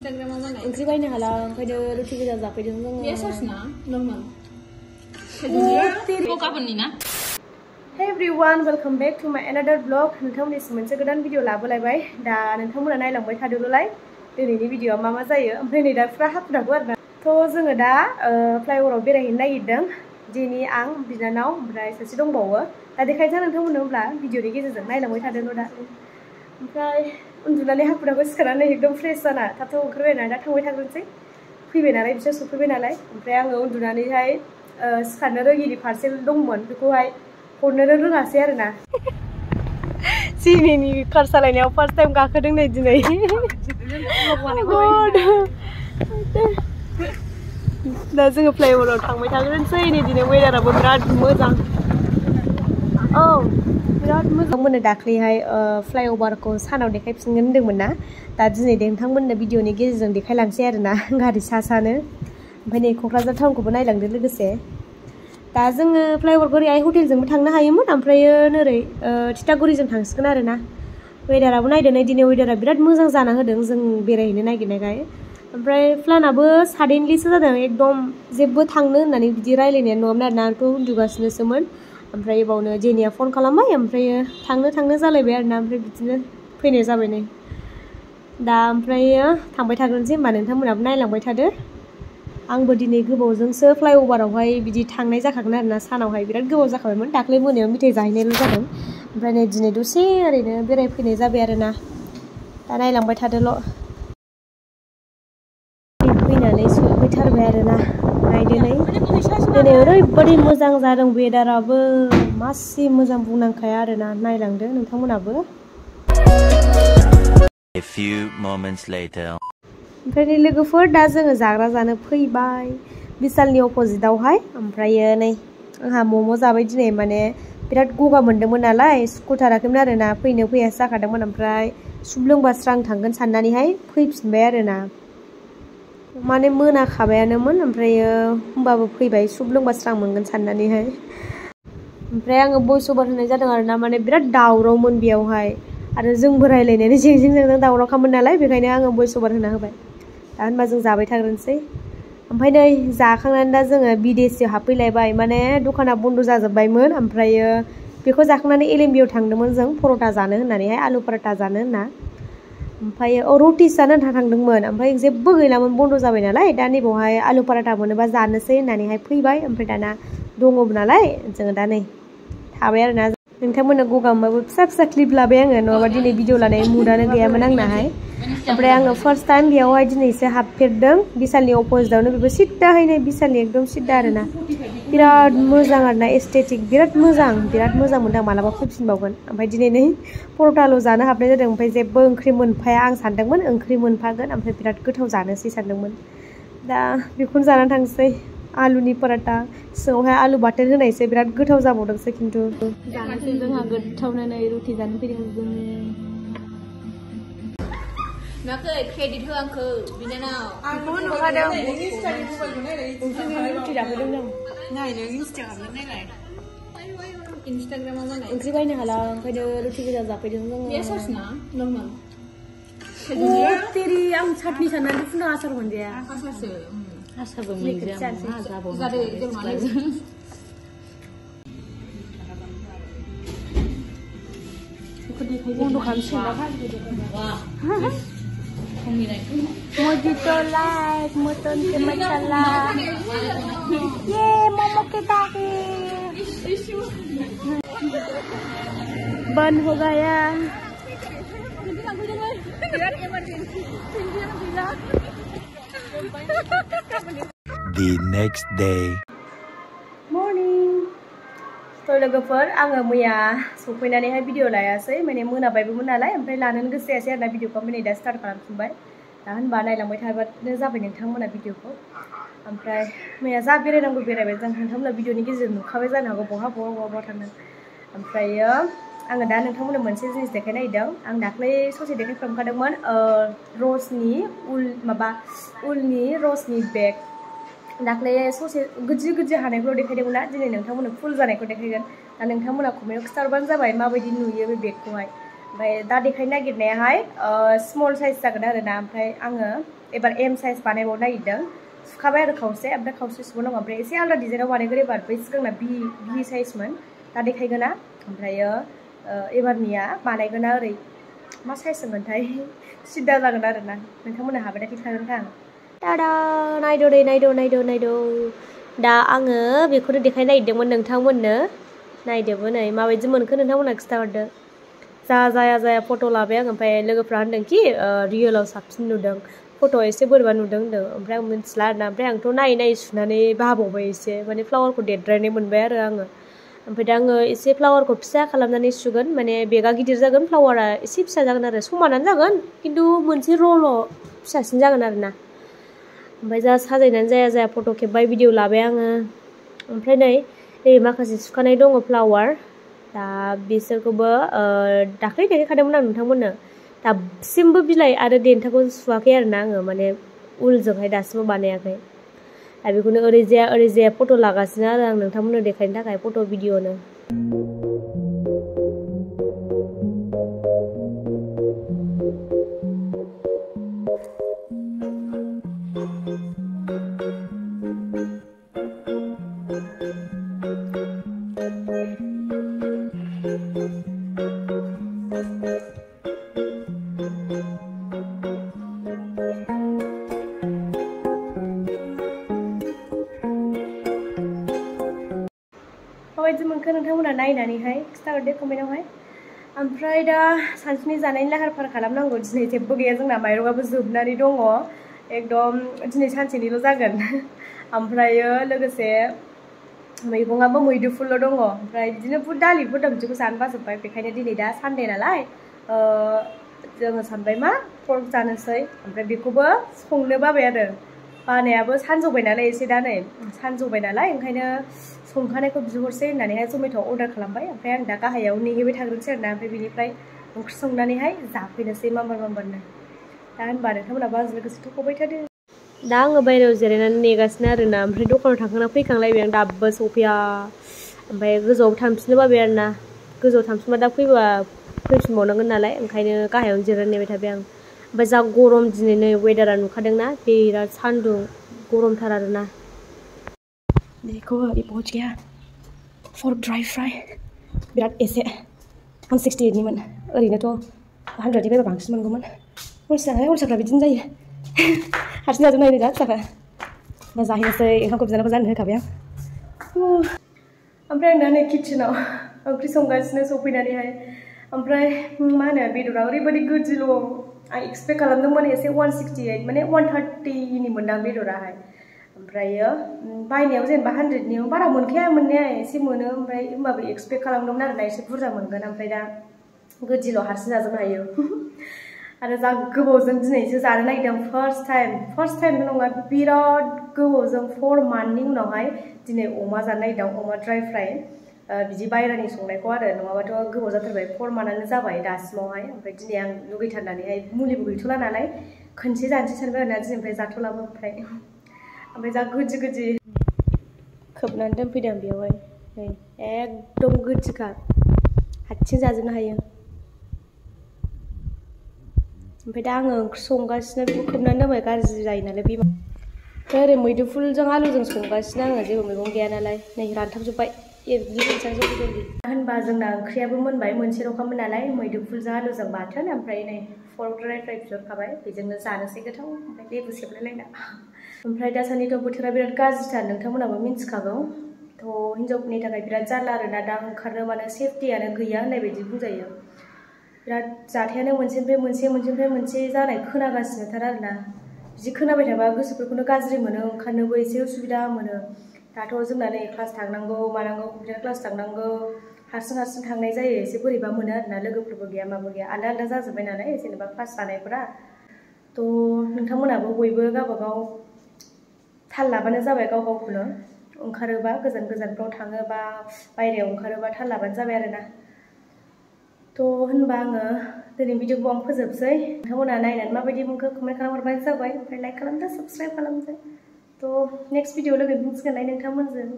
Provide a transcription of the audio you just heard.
Instagram mana? Oke baiknya halang, kau roti kita zapai dong. Biasa na, normal. Kau kapan ni na? Hey everyone, welcome back to my another vlog. नोंथांमोननि मोनसे गोदान video लाबोलायबाय दा नोंथांमोना नायलांबाय थादोंलाय दिनैनि भिडिअआ मा जायो ओमफ्राय नै दा फुरा हाखु-दाखु आरोना थ' जोङो दा फ्लाइओभाराव बेरायहैनो नागिरदों जेनि आं बिनानाव ओमफ्राय सासे दंबावो दा देखायनोसै नोंथांमोननो होनब्ला भिडिअनि गेजेरजों नायलांबाय थादोंल' दा ओमफ्राय उन्दुनानै हाखु-दाखु सिखारनानै एकदम फ्रेश जाना थाब ओंखारबायना दा थांबाय थाग्रोनोसै फैबाय नालाय बिसोर सफैबाय नालाय ओमफ्राय आङो उन्दुनानैहाय सिखारनो रोङिनि पार्सेल दंमोन बेखौहाय हरनोनो रोङासै आरोना जिनिनि कार सालायनायाव फार्स्ट टाइम गाखोदों नै दिनै दा जोङो फ्लाइओभाराव थांबाय थाग्रोनोसै नै दिनै वेदाराबो बिराद मोजां औ बिराद मोजां मोनो दाख्लैहाय फ्लाइओभारखौ सानाव देखायफिनगोन होनदोंमोन ना दा दिनै नोंथांमोननो भिडिअनि गेजेरजों देखायलांसै आरोना गारि सानो ओमफ्राय नै क'क्राझार टाउनखौबो नायलांदो लोगोसे दा जोङो फ्लाइओभारखौ ओरै हटेलजोंबो थांनो हायोमोन ओमफ्रायो नोरै थिथागुरिजों थांसिगोन आरोना वेदाराबो नायदो नै दिनै वेदारा बिराद मोजां जाना होदों जों बेरायहैनो नागिरनायखाय ओमफ्राय प्लानाबो साडेनलिसो जादों एकदम जेबो थांनो होननानै बिदि रायलायनायानो नङामोन आरोना आंथ' उन्दुगासिनोसोमोन ओमफ्राय बावनो जेनिया फन खालामबाय ओमफ्रायो थांनो जालायबाय आरोना ओमफ्राय बिदिनो फैनाय जाबाय नै दा ओमफ्रायो थांबाय थाग्रोनोसै होमबा नोंथांमोनाबो नायलांबाय थादो आंबो दिनै गोबावजोंसो फ्लाइओभारावहाय बिदि थांनाय जाखागोन आरोना सानावहाय बिराद गोबाव जाखाबायमोन दाख्लै मोनायाव मेथाइ जाहैनायल' जादों ओमफ्राय नै दिनै दसे ओरैनो बेरायफैनाय जाबाय आरोना दा नायलांबाय थादोल' फैनानै सफैथारबाय आरोना नायदो नै दिनै ओरैबायदि मोजां जादों वेदाराबो मासि मोजां बुंनांखाया आरोना नायलांदो नोंथांमोनाबो A few moments later ओमफ्राय लोगोफोर दा जोङो जाग्रा जानो फैबाय बिशालनि अपोजिटआवहाय ओमफ्रायो नै आंहा मम' जाबाय दिनै माने बिराद गगा मोनदोंमोन नालाय सुखुथाराखैमोन आरोना फैनो फैयासो जाखादोंमोन ओमफ्राय सुप लोंबा स्रां थांगोन साननानैहाय फैफिनबाय आरोना माने मोनाखाबायानोमोन ओमफ्रायो होमबाबो फैबाय सुप लोंबा स्रां मोनगोन साननानैहाय ओमफ्राय आङो भइस अभार होनाय जादों आरोना माने बिराद दावरावमोन बेयावहाय आरो जोंबो रायलायनानै जेंजों दावरावखामोन नालाय बेखायनो आङो भइस अभार होना होबाय दा होनबा जों जाबाय थाग्रोनोसै ओमफ्राय नै जाखांनानै दा जोङो बिदेसियाव हाबफैलायबाय माने दखाना बन्द' जाजोब्बायमोन ओमफ्रायो बेखौ जाखांनानै एलएमबियाव थांदोंमोन जों पर'था जानो होननानैहाय आलु पराथा जानो होनना ओमफ्रायो रटिस जानो होनना थांदोंमोन ओमफ्राय जेबो गैलामोन बन्द' जाबाय नालाय दा नैबावहाय आलु पराथा मोनोबा जानोसै होननानैहाय फैबाय ओमफ्राय दाना दङबो नालाय जोङो दा नै थाबाय आरोना नोंथांमोननो गगा मोनबाबो फिसा क्लिप लाबाय आङो नङाबा दिनै भिडिअ लानाय मुडानो गैयामोन आंनाहाय ओमफ्राय आङो फार्स्ट टाइम बेयावहाय दिनैसो हाबफेरदों बिशालनि अपोजिटआवनो बेबो सिद्दाहाय नै बिशालनि एकदम सिद्दा आरोना बिराद मोजां आरोना एस्थेटिक बिराद मोजां मोनदों मालाबा फैफिनबावगोन ओमफ्राय दिनै नै पर'थाल' जानो हाबनाय जादों ओमफ्राय जेबो ओंख्रि मोनफाया आं सानदोंमोन ओंख्रि मोनफागोन ओमफ्राय बिराद गोथाव जानोसै सानदोंमोन दा बेखौनो जानानै थांसै आलुनि पराथा सिङावहाय आलु बाथोन होनायसो बिराद गोथाव जाबावदोंसो खिन्थु जानोसै जोंहा गोथावनो नै रुटि जानो फैदों जों Makai kredit ho angko बिनानाव आंखौ नुखादों रुटि जाफैदों जों नायनो इन्स्टाग्राम नायलाय Instagram mana? ओंख्रि बायनो हाला ओंखायनो रुटि गोजा जाफैदों जों Biasa na, normal. तेरी आं चाटनी साननानै फुना आसार मोनजाया Kasarसो आसारबो मोनजाया जादो जेनेबा बन्द' खालामसिगोन Mojito like, मटन के मसाला ये मोमो के पैकेट बंद हो गया The next day Morning थ' लोगोफोर आङो मैया सफैनानैहाय भिडिअ लायासै माने मोनाबायबोमोन नालाय ओमफ्राय लानोनो गोसो जायासै आरोना भिडिअखौ ओमफ्राय नै दा स्टार्ट खालामफिनबाय दा होनबा नायलांबाय थाबानो जाबाय नोंथांमोना भिडिअखौ ओमफ्राय मैया जा बेरायनांगौ बेरायबाय जों नोंथांमोना भिडिअनि गेजेरजों नुखाबाय जानो हागौ बहा थांदों ओमफ्रायो आङो दा नोंथांमोननो मोनसे जिनिस देखायनो नागिरदों आं दाख्लै ससे देखायफ्रामखादोंमोन रसनि उलनि रसनि बेग दाख्लै ससे गोजि हानायखौ देखायदोंमोन ना दिनै नोंथांमोननो फुल जानायखौ देखायगोन दा नोंथांमोना कमेन्टआव खिथाहरबानो जाबाय माबायदि नुयो बे बेगखौहाय ओमफ्राय दा देखायनो नागिरनायाहाय स्मल साइज जागोन आरोना ओमफ्राय आङो एबार एम साइज बानायबावनो नागिरदों सुखाबाय आरो खावसे ओमफ्राय खावसे सुबावनांगौ ओमफ्राय एसे आलादा डिजाइनाव बानायगोन एबार बै सिगांना बि साइजमोन दा देखायगोना ओमफ्रायो एबारनिया बानायगोना ओरै मा साइज होनगोनथाय सिदा जागोन आरोना नोंथांमोनहा हाबाथाय खिन्थागोन टाडा नायदो दा आङो बेखौनो देखायनो नागिरदोंमोन नोंथांमोननो नायदोबो नै माबायदि मोनखो नोंथांमोनहा खिन्थाहरदो जाया फट' लाबाय आं ओमफ्राय लोगोफ्रा होनदोंखि रियेलाव साबसिन नुदों फट' एसे बोरैबा नुदों होनदों ओमफ्राय आं मिन्थिला आरोना ओमफ्राय आंथ' नायै सुनानै बाहाबावबाय एसे माने फ्लावारखौ देरद्रायनाय मोनबाय आरो आङो ओमफ्राय दा आङो एसे फ्लावारखौ फिसा खालामनानै सुगोन माने बेगा गिदिर जागोन फ्लावारा एसे फिसा जागोन आरो समानानो जागोन खिन्थु मोनसे र'ल' फिसासिन जागोन आरोना ओमफ्राय जा साजायनानै जाया फट' खेबबाय भिडिअ लाबाय आङो ओमफ्राय नै माखासे सुखानाय दङ फ्लावार दा बिसोरखौबो दाख्लै देखायखादोंमोन आं नोंथांमोननो दासिमबो बिलाइ आरो देन्थाखौ सुवाखै आरोना आङो माने उलजोंहाय दासिमबो बानायाखै दा बेखौनो ओरैजाया फट' लागासिनो आरो आं नोंथांमोननो देखायनो थाखाय फट' भिडिअनो माबायदि मोनखो नोंथांमोना नायनानैहाय खिन्थाहरदो कमेन्टआवहाय ओमफ्राय दा सानसुनि जानायनि लाहार फाहार खालामनांगौ दिनै जेबो गैया जोंना माइरंआबो जोबनानै दङ एकदम दिनै सानसेनिल' जागोन ओमफ्रायो लोगोसे मैगंआबो मैदुफुल दङ ओमफ्राय बिदिनो बुट दालिफोर दं बिदिखौ जानो बाजोब्बाय बेखायनो दिनै दा सानडे नालाय जोङो सानबाय मा पर्क जानोसै ओमफ्राय बेखौबो संनो बाबाय आरो बानायाबो सानजौबाय नालाय एसे दा नै सानजौबाय नालाय ओंखायनो संखानायखौ बिहरसै होननानैहाय जमेट'आव अर्डार खालामबाय ओमफ्राय आं दा गाहायाव नेहैबाय थाग्रोनोसै आरोना ओमफ्राय बिनिफ्राय ओंख्रि संनानैहाय जाफैनोसै माम्बारनो दा होनबा नोंथांमोनाबो आंजों लोगोसे थ'खबाय थादो दा आङो बायहेरायाव जिरायनानै नेगासिनो आरोना ओमफ्राय दखानाव थांखांना फैखांलायबाय आं दाबो सफैया ओमफ्राय गोजौआव थांफिननो बाबाय आरोना गोजौआव थांफिनबा दा फैफिनबावनांगोन नालाय ओंखायनो गाहायावनो जिरायनानै नेबाय थाबाय आं ओमफ्राय जा गरम दिनै नै वेदारा नुखादोंना बिराद सान्दुं गरमथार आरोना देखो अभी पहुंच गया फॉर ड्राई फ्राई बिराद एसे 168निमोन ओरैनोथ' 100नि बायबा बांसिन मोनगौमोन अलसियाफ्रा बिदिनो जायो हारसिं जाजोबनो हायो जा फिसाफ्रा दा जाहैनोसै ओंखामखौ बिनानावखौ जानो होखाबाय आं ओमफ्राय आं दा नै किटचेनाव ओंख्रि संगासिनो सफैनानैहाय ओमफ्राय मा होनो बेदरा ओरैबायदि गोदिल' आं एक्सपेक्ट खालामदोंमोन एसे 168 माने 130नि मोनदां बेदराहाय ओमफ्रायो बायनायाव जेनेबा 100नियाव बारा मोनखाया मोननाया एसे मोनो ओमफ्राय होमबाबो एक्सपेक्ट खालामदोंमोन आरोना एसे बुरजा मोनगोन ओमफ्राय दा गोदिल' हारसिं जाजोबनो हायो आरो जा गोबावजों दिनैसो जानो नागिरदों फार्स्ट टाइम नङा बिराद गोबावजों 4 मान्थनि उनावहाय दिनै अमा जानो नागिरदों अमा ड्राई फ्राई बिदि बायरानि संनायखौ आरो नङाबाथ' गोबाव जाथारबाय 4 मान्थानो जाबाय दासिमावहाय ओमफ्राय दिनै आं लुगैथारनानैहाय मुलिबो गैथ'ला नालाय खनसे जानोसै सानबाय आरोना दिनैनिफ्राय जाथ'लाबो ओमफ्राय जा गोदि खोबनानै दोनफैदों बेयावहाय नै एकदम गोदिखा हारसिं जाजोबनो हायो ओमफ्राय दा आङो ओंख्रि संगासिनो बेखौ खोबनानै दोनबाय गाज्रि जायो नालाय बे ओमफ्राय ओरै मैद्रुफुलजों आलुजों संगासिनो आङो जेबो मैगं गैया नालाय नै रानथाबजोब्बाय एरग्लिजोबनोसै जल्दि होनबा जोंना ओंख्रियाबो मोनबाय मोनसे रोखोममोन नालाय मैद्रुफुलजों आलुजों बाथोन ओमफ्राय नै पर्क ड्राई फ्राइ बिहरखाबाय बेजोंनो जानोसै गोथाव ओमफ्राय लेबु सेबलायलायना ओमफ्राय दासान्दिथ' बोथोरा बिराद गाज्रिथार नोंथांमोनाबो मिन्थिखागौ थ' हिनजावफोरनि थाखाय बिराद जारला आरोना दा ओंखारनो माने सेफटियानो गैया होननाय बायदि बुंजायो बिराद जाथायानो मोनसेनिफ्राय मोनसे जानाय खोनागासिनोथार आरोना बिदि खोनाबाय थाबा गोसोफोरखौनो गाज्रि मोनो ओंखारनोबो एसे उसुबिदा मोनो दाथ' जोंना नै क्लास थांनांगौ मानांगौ कम्पिउटार क्लास थांनांगौ हारसिं थांनाय जायो एसे बोरैबा मोनो आरोना लोगोफोरबो गैया माबो गैया आलदा जाजोब्बाय नालाय जेनेबा क्लास जानायफोरा थ' नोंथांमोनाबो बयबो गावबागाव थाल लाबानो जाबाय गाव गावखौनो ओंखारोबा गोजानफ्राव थाङोबा बायहेरायाव ओंखारोबा थाल लाबानो जाबाय आरोना थ' होनबा आङो दिनै भिडिअखौ आं फोजोबसै नोंथांमोना नायनानै माबायदि मोनखो कमेन्ट खालामहरबानो जाबाय ओमफ्राय लाइक खालामदो साबस्क्राइब खालामदो थ' नेक्स्ट भिडिअ लोगो मोनसिगोनलाय नोंथांमोनजों